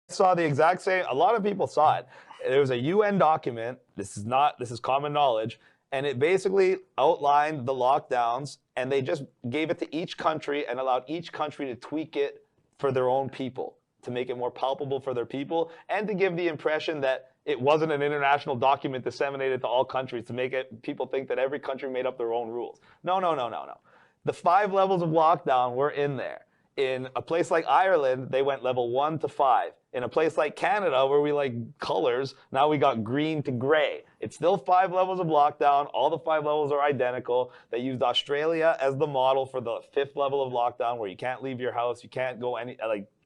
saw the exact same. A lot of people saw it. There was a UN document. This is common knowledge, and it basically outlined the lockdowns, and they just gave it to each country and allowed each country to tweak it for their own people, to make it more palpable for their people, and to give the impression that it wasn't an international document disseminated to all countries to make it people think that every country made up their own rules. No, no, no, no, no. The 5 levels of lockdown were in there. In a place like Ireland, they went level 1 to 5. In a place like Canada, where we like colors, now we got green to gray. It's still 5 levels of lockdown. All the 5 levels are identical. They used Australia as the model for the 5th level of lockdown, where you can't leave your house, you can't go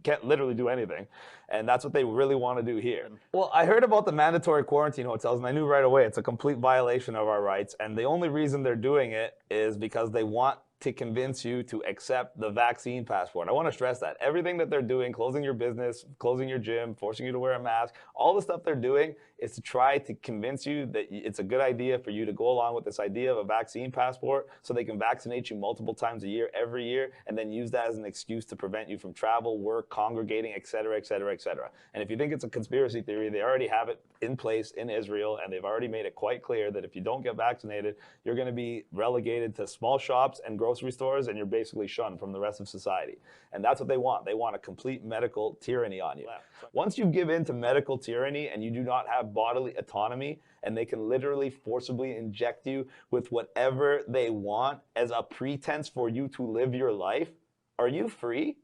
can't literally do anything. And that's what they really want to do here. Well, I heard about the mandatory quarantine hotels, and I knew right away it's a complete violation of our rights. And the only reason they're doing it is because they want to convince you to accept the vaccine passport. I want to stress that. Everything that they're doing, closing your business, closing your gym, forcing you to wear a mask, all the stuff they're doing is to try to convince you that it's a good idea for you to go along with this idea of a vaccine passport so they can vaccinate you multiple times a year, every year, and then use that as an excuse to prevent you from travel, work, congregating, et cetera, et cetera, et cetera. And if you think it's a conspiracy theory, they already have it in place in Israel, and they've already made it quite clear that if you don't get vaccinated, you're going to be relegated to small shops and grocery stores, and you're basically shunned from the rest of society. And that's what they want. They want a complete medical tyranny on you. Once you give in to medical tyranny and you do not have bodily autonomy, and they can literally forcibly inject you with whatever they want as a pretense for you to live your life, are you free?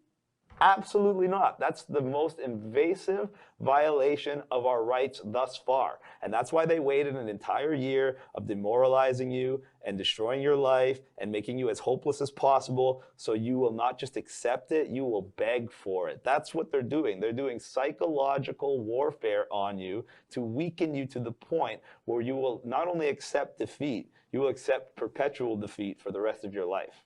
Absolutely not. That's the most invasive violation of our rights thus far. And that's why they waited an entire year of demoralizing you and destroying your life and making you as hopeless as possible, so you will not just accept it, you will beg for it. That's what they're doing. They're doing psychological warfare on you to weaken you to the point where you will not only accept defeat, you will accept perpetual defeat for the rest of your life.